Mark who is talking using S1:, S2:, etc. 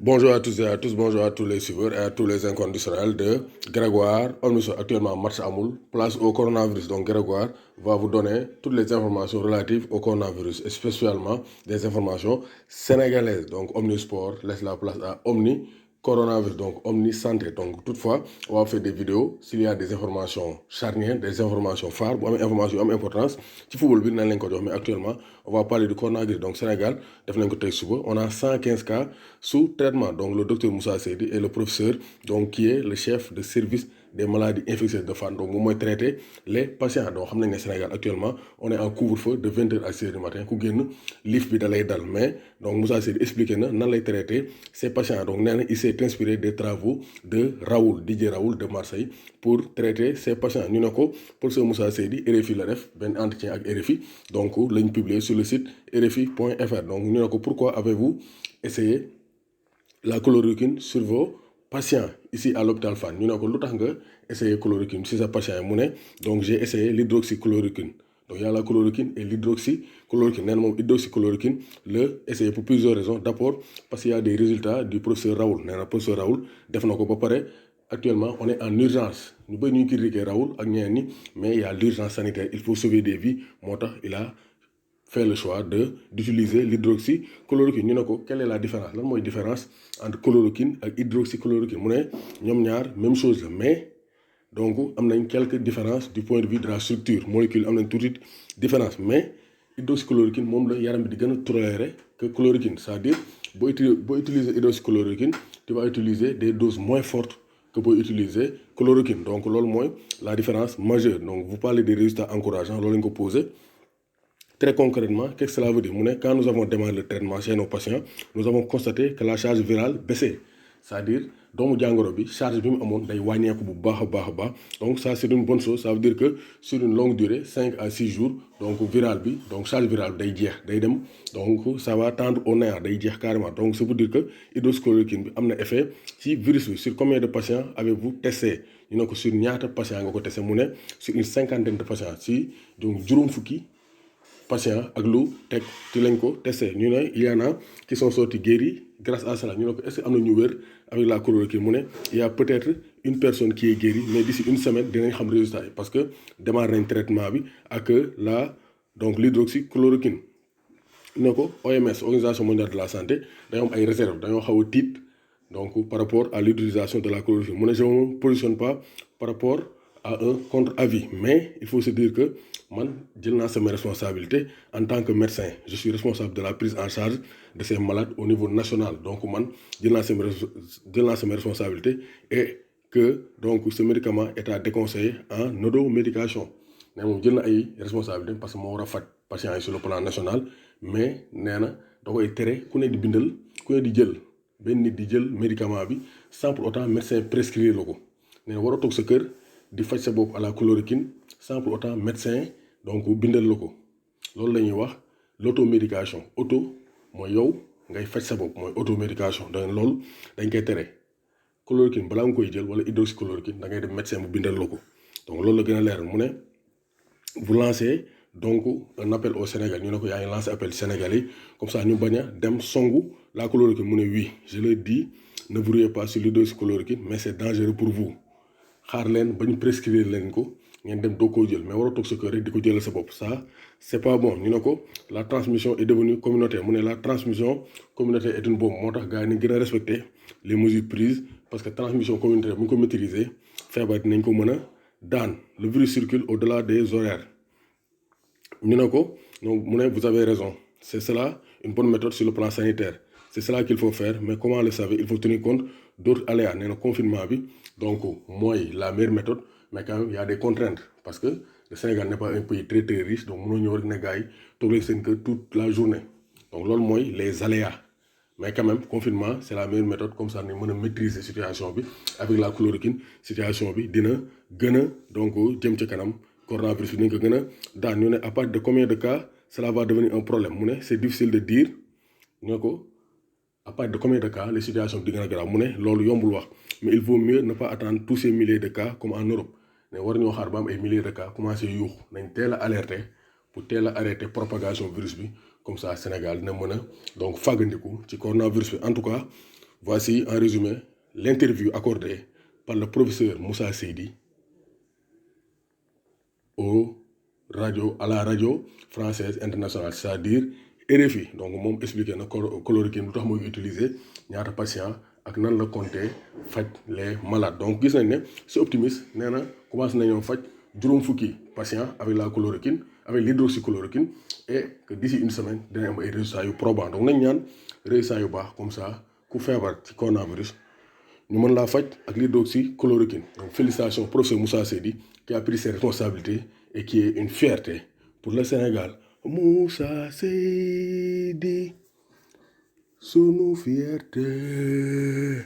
S1: Bonjour à tous et à tous, bonjour à tous les suiveurs et à tous les inconditionnels de Grégoire. Omniso actuellement match à Moule, place au coronavirus. Donc Grégoire va vous donner toutes les informations relatives au coronavirus, et spécialement des informations sénégalaises. Donc Omnisport laisse la place à Omni coronavirus, donc Omni Santé. Donc toutefois, on va faire des vidéos s'il y a des informations charnières, des informations phares, des informations am importance ci football bi nañ leen ko jox. Mais actuellement, on va parler du coronavirus. Donc Sénégal, def nañ ko tey suba, on a 115 cas sous traitement. Donc le docteur Moussa Seydi est le professeur, donc qui est le chef de service des maladies infectieuses de Fann. Donc moom mooy traiter les patients. Donc xam nañ ne Sénégal actuellement on est en couvre-feu de 20h à 6h du matin ku génn liif bi da lay dal. Mais donc Moussa Seydi expliqué na nan lay traiter ces patients. Donc nee na il s'est inspiré des travaux de Raoul Didier Raoul de Marseille pour traiter ces patients. ñu ne ko professeur Moussa Seydi RFI la def benn entretien ak RFI donc lañ publié sur le site rfi.fr. donc ñu ne ko pourquoi avez-vous essayé la chloroquine sur vos patients ici à l'hôpital Fann. ñu ne ko lu tax nga essayé chloroquine si sa patient yi mu ne donc j'ai essayé l'hydroxychloroquine. Donc il y a la chloroquine et l'hydroxychloroquine. nee na moom hydroxychloroquine la essayé pour plusieurs raisons. D'abord parce qu'il y a des résultats du professeur Raoul. nee na professeur Raoul def na ko ba pare. Actuellement on est en urgence ñu bëri ñuy critiquer Raoul ak ñeneen ñi mais il y a l'urgence sanitaire, il faut sauver des vies moo tax il a fait le choix d'utiliser l'hydroxychloroquine. ñu ne ko quelle est la différence lan mooy différence entre chloroquine ak hydroxychloroquine mu ne ñoom ñaar même chose la mais donc am nañ quelques différences du point de vue de la structure molécule am nañ tuuti différence. Mais hydroxychloroquine moom la yaram bi di gën a tolérer que chloroquine, c'est-à-dire boo utiliser hydroxychloroquine tu vas utiliser des doses moins fortes que booy utiliser chloroquine. Donc loolu mooy la différence majeure. Donc vous parlez des résultats encourageants loolu lañ ko posé. Très concrètement, qu'est-ce que cela veut dire? Quand nous avons démarré le traitement chez nos patients, nous avons constaté que la charge virale baissait. C'est-à-dire, doomu jàngoro bi charge bi mu amoon day wàññeeku bu baax a baax. Donc ça c'est une bonne chose. Ça veut dire que sur une longue durée 5 à 6 jours donc viral bi donc charge virale bi day jeex day dem donc ça va tendre au néant day jeex carrément. Donc ça veut dire que hydroxychloroquine bi am na effet ci virus bi. Sur combien de patients avez-vous testé? ñu ne ko sur ñaata patients nga ko testé mu ne sur une cinquantaine de patients ci donc juróom fukki patient ak lu teg ci lañ ko testé. ñu ne il y en a qui sont sortis guéris grâce à cela. ñu ne ko est-ce que am na ñu wér avec la chloroquine mu ne il y a peut-être une personne qui est guérie mais d'ici une semaine dinañ xam résultat yi parce que démarré nañ traitement bi ak donc l'hydroxychloroquine. ñu ne ko OMS Organisation mondiale de la santé dañoo am ay réserves dañoo xaw a tiit donc par rapport à l'utilisation de la chloroquine. mu ne je ne me positionne pas par rapport à un contre-avis mais il faut se dire que man jël naa sama responsabilité en tant que médecin. Je suis responsable de la prise en charge de ces malades au niveau national. Donc man jël naa sama responsabilité et que donc ce médicament est à déconseiller en automédication. nee moom jël na ay responsabilité parce que moo war a faj patients yi sur le plan national mais nee na da koy tere ku ne di bindal ku ne di jël benn nit di jël médicament bi sans pour autant médecin prescrire la ko. nee na war a toog sa kër di faj sa bopp à la chloroquine sans pour autant médecin donc bindal la ko. loolu la ñuy wax l'automédication. auto mooy yow ngay faj sa bopp mooy automédication. donc loolu dañ koy tere. chloroquine balaa nga koy jël wala hydroxychloroquine da ngay dem médecin bu bindal la ko. donc loolu la gën a leeral mu ne vous lancez donc un appel au Sénégal. ñu ne ko yaa ngi lancé appel Sénégalais comme ça ñu bañ a dem songu la chloroquine. mu ne oui je le dis ne vous ruez pas sur l'hydroxychloroquine mais c'est dangereux pour vous. xaar leen ba ñu prescrire leen ko ngeen dem doo koo jël mais war a toog sa kër rek di ko jëlal sa bopp ça c'est pas bon. ñu ne ko la transmission est devenue communautaire. mu ne la transmission communautaire est une bombe. moo tax gars yi nañ gën a respecter les mesures prises parce que transmission communautaire bu ñu ko maîtriser feebar dinañ ko mën a daan. le virus circule au-delà des horaires. ñu ne ko donc mu ne vous avez raison c'est cela une bonne méthode sur le plan sanitaire. C'est cela qu'il faut faire mais comment le savez? Il faut tenir compte d'autres aléas. nee na confinement bi donc mooy la meilleure méthode mais quand même il y a des contraintes parce que le Sénégal n'est pas un pays très très riche donc mënoo ñëw rek ne gars yi toog leen seen kër toute la journée. donc loolu mooy les aléas mais quand même confinement c'est la meilleure méthode comme ça ni mën a maîtriser situation bi avec la chloroquine. situation bi dina gën a donc jëm ci kanam coronavirus bi dinañ ko gën a daan. ñu ne à partir de combien de cas cela va devenir un problème. mu ne c'est difficile de dire. ñu ne ko à partir de combien de cas les situations di gën a grave. mu ne loolu yombul wax mais il vaut mieux ne pas attendre tous ces milliers de cas comme en Europe. ne war ñoo xaar ba am ay milliers de cas commencé yuux nañ teel a alerter pour teel a arrêter propagation virus bi comme ça Sénégal dina mën a donc fàggandiku ci coronavirus bi. En tout cas Voici en résumé l'interview accordée par le professeur Moussa Seydi à la radio française internationale, c'est-à-dire RFI. Donc moom expliqué na chloroquine lu tax mooy utiliser ñaata patient ak nan la compter faj les malades. Donc gis nañ ne c'est optimiste nee na commencé nañoo faj juróom fukki patient avec la chloroquine avec l'hydroxychloroquine et que d'ici une semaine dina am ay résultats yu probants. Donc nañ ñaan résultats yu baax comme ça ku feebar ci coronavirus ñu mën laa faj ak l'hydroxychloroquine. Donc félicitations professeur Moussa Seydi qui a pris ses responsabilités et qui est une fierté pour le Sénégal. Moussa Seydi, sunu fierté.